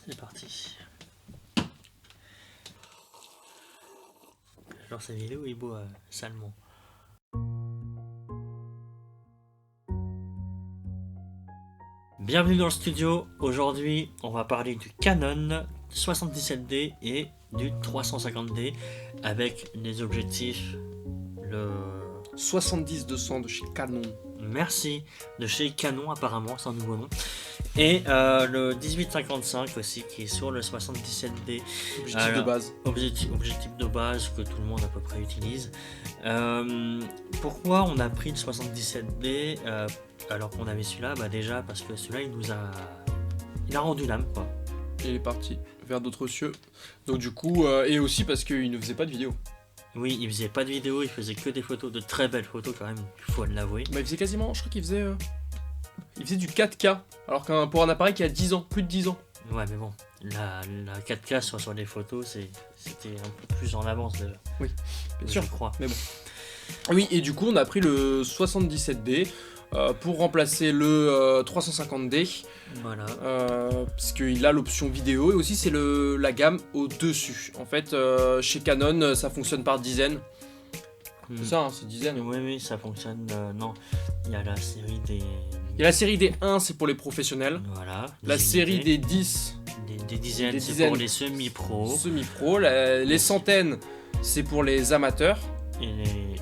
C'est parti. Genre sa vidéo il boit salement. Bienvenue dans le studio. Aujourd'hui on va parler du Canon 77D et du 350D avec les objectifs le 70-200 de chez Canon. Merci de chez Canon apparemment, c'est un nouveau nom. Et le 1855 aussi qui est sur le 77D. Objectif de base. Objectif de base que tout le monde à peu près utilise. Pourquoi on a pris le 77D alors qu'on avait celui-là? Bah déjà parce que celui-là il a rendu l'âme quoi. Et il est parti vers d'autres cieux. Donc du coup, et aussi parce qu'il ne faisait pas de vidéo. Oui, il faisait pas de vidéo, il faisait que des photos, de très belles photos quand même, il faut l'avouer. Bah il faisait quasiment, je crois qu'il faisait du 4K, alors qu'un pour un appareil qui a 10 ans, plus de 10 ans. Ouais mais bon, la 4K sur les photos, c'était un peu plus en avance déjà. Oui, bien sûr. Je crois. Mais bon. Oui, et du coup on a pris le 77D pour remplacer le 350D. Voilà. Parce qu'il a l'option vidéo et aussi c'est la gamme au-dessus. En fait, chez Canon, ça fonctionne par dizaines. C'est ça, hein, c'est dizaines. Oui, ça fonctionne. Non, il y a la série des... Il y a la série des 1, c'est pour les professionnels. Voilà. La série des 10. Des dizaines, c'est pour les semi-pros. Semi-pro. Les centaines, c'est pour les amateurs.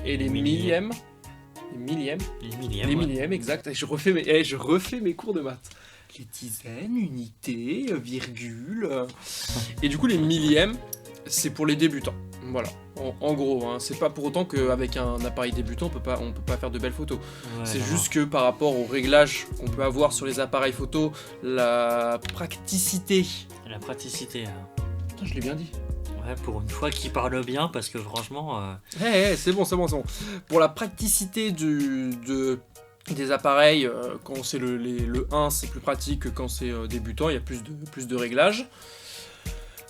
Et les millièmes. Les millièmes. Les millièmes, exact. Et je refais mes cours de maths. Les dizaines, unités, virgules. Et du coup, les millièmes, c'est pour les débutants. Voilà. En gros, hein, c'est pas pour autant qu'avec un appareil débutant, on peut pas faire de belles photos. Ouais, c'est juste que par rapport aux réglages qu'on peut avoir sur les appareils photo, la praticité. La praticité. Putain, je l'ai bien dit. Ouais, pour une fois qu'il parle bien, parce que franchement... c'est bon. Pour la praticité des appareils, quand c'est le 1, c'est plus pratique que quand c'est débutant, il y a plus de réglages.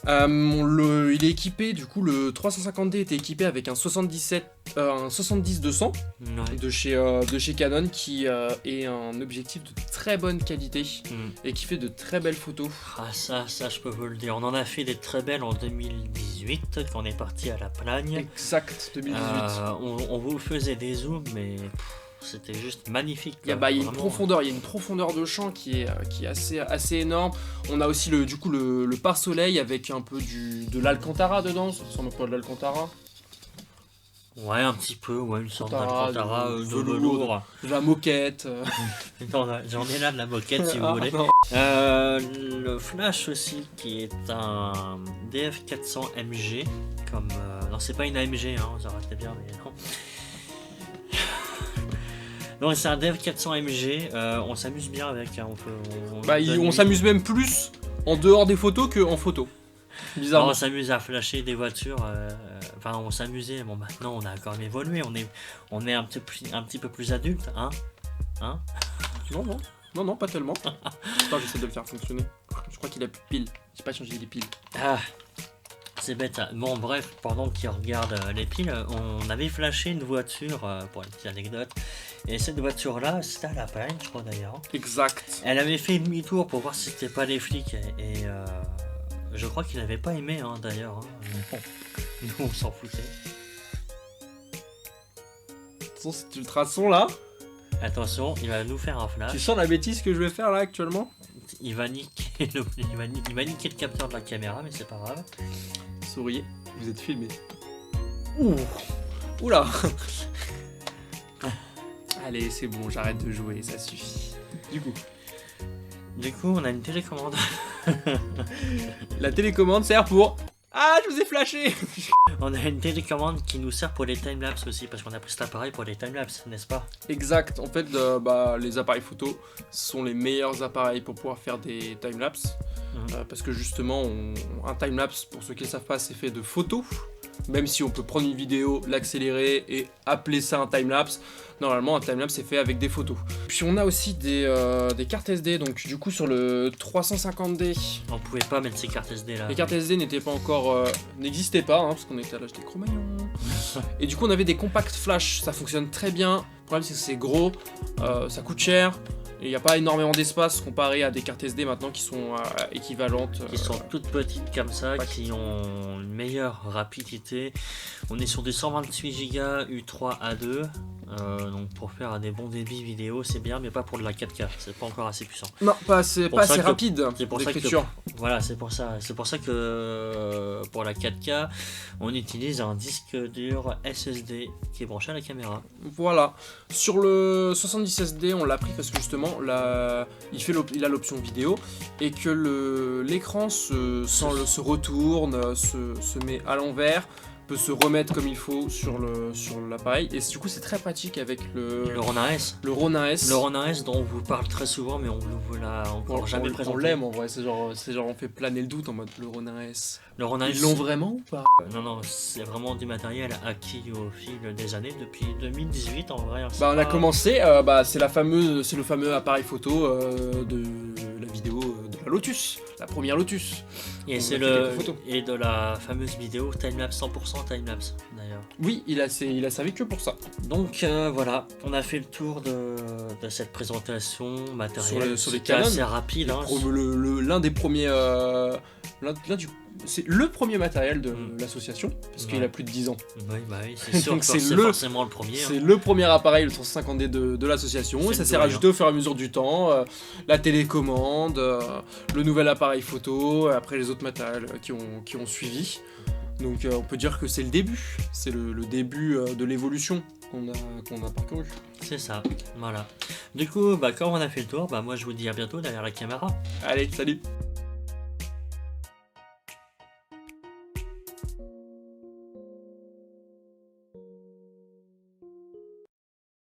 Il est équipé, du coup, le 350D était équipé avec un 70-200 ouais. de chez Canon qui est un objectif de très bonne qualité et qui fait de très belles photos. Ah ça je peux vous le dire, on en a fait des très belles en 2018 quand on est parti à la Plagne. Exact, 2018. On vous faisait des zooms mais... C'était juste magnifique. Il y a une profondeur de champ qui est assez énorme. On a aussi le pare-soleil avec un peu de l'Alcantara dedans. Ça ressemble pas à de l'Alcantara. Ouais, un petit peu, ouais, une sorte d'Alcantara de velours. De la moquette. J'en ai là de la moquette si vous voulez. Le flash aussi qui est un DF400 MG. Non, c'est pas une AMG, hein, vous arrêtez bien, mais non. Non, c'est un DF400 MG, on s'amuse bien avec, hein, on s'amuse même plus en dehors des photos qu'en photo. Bizarrement. On s'amuse à flasher des voitures, on s'amusait, bon maintenant on a quand même évolué, on est un petit peu plus adulte, hein. Non, pas tellement. Attends, j'essaie de le faire fonctionner. Je crois qu'il a plus de piles, j'ai pas changé les piles. Ah, c'est bête. Bon bref, pendant qu'il regarde les piles, on avait flashé une voiture, pour une petite anecdote, et cette voiture-là, c'était à la Plagne, je crois d'ailleurs. Exact. Elle avait fait demi-tour pour voir si c'était pas les flics, et je crois qu'il n'avait pas aimé, hein, d'ailleurs. Hein. Nous, on s'en foutait. Attention, cet ultrason là. Attention, il va nous faire un flash. Tu sens la bêtise que je vais faire là actuellement? Il va niquer le capteur de la caméra, mais c'est pas grave. Souriez, vous êtes filmé. Oula. Allez, c'est bon, j'arrête de jouer, ça suffit. Du coup, on a une télécommande. La télécommande sert pour... Ah, je vous ai flashé. On a une télécommande qui nous sert pour les timelapses aussi, parce qu'on a pris cet appareil pour les timelapses, n'est-ce pas? Exact, en fait, les appareils photo sont les meilleurs appareils pour pouvoir faire des timelapses. Parce que justement, un timelapse, pour ceux qui ne savent pas, c'est fait de photos. Même si on peut prendre une vidéo, l'accélérer et appeler ça un timelapse, normalement un timelapse c'est fait avec des photos. Puis on a aussi des cartes SD, donc du coup sur le 350D... On pouvait pas mettre ces cartes SD là. Les cartes SD n'existaient pas, parce qu'on était à l'âge des Cro-Magnons. Et du coup on avait des compacts flash, ça fonctionne très bien. Le problème c'est que c'est gros, ça coûte cher. Et il n'y a pas énormément d'espace comparé à des cartes SD maintenant qui sont équivalentes. Qui sont toutes petites comme ça, qui ont une meilleure rapidité. On est sur des 128 Go U3 A2. Donc pour faire des bons débits vidéo, c'est bien, mais pas pour de la 4K. C'est pas encore assez puissant. Non, pas assez rapide. C'est pour ça que voilà, c'est pour ça que pour la 4K, on utilise un disque dur SSD qui est branché à la caméra. Voilà. Sur le 70 SD, on l'a pris parce que justement, il a l'option vidéo et que l'écran se retourne, se met à l'envers, peut se remettre comme il faut sur l'appareil, et du coup c'est très pratique avec le Ronin S. Le Ronin S. Le Ronin S dont on vous parle très souvent, mais on ne vous l'a encore jamais présenté. On l'aime en vrai, c'est genre on fait planer le doute en mode le Ronin S. Le Ronin S. Ils l'ont vraiment ou pas? Non, c'est vraiment du matériel acquis au fil des années, depuis 2018 en vrai. Hein, on a commencé, c'est le fameux appareil photo de la vidéo de la Lotus, la première Lotus. Et et de la fameuse vidéo timelapse 100% timelapse d'ailleurs. Oui, il a servi que pour ça. Donc voilà, on a fait le tour de cette présentation matérielle sur les Canon. Assez rapide. L'un des premiers, c'est le premier matériel de l'association parce qu'il a plus de 10 ans. Oui, c'est sûr. Donc c'est forcément le premier. C'est le premier appareil, le 350D de l'association, et ça s'est rajouté au fur et à mesure du temps. La télécommande, le nouvel appareil photo, après les autres matériels qui ont suivi. Donc on peut dire que c'est le début, c'est le début de l'évolution qu'on a parcouru. C'est ça, voilà. Du coup, comme on a fait le tour, moi je vous dis à bientôt derrière la caméra. Allez, salut!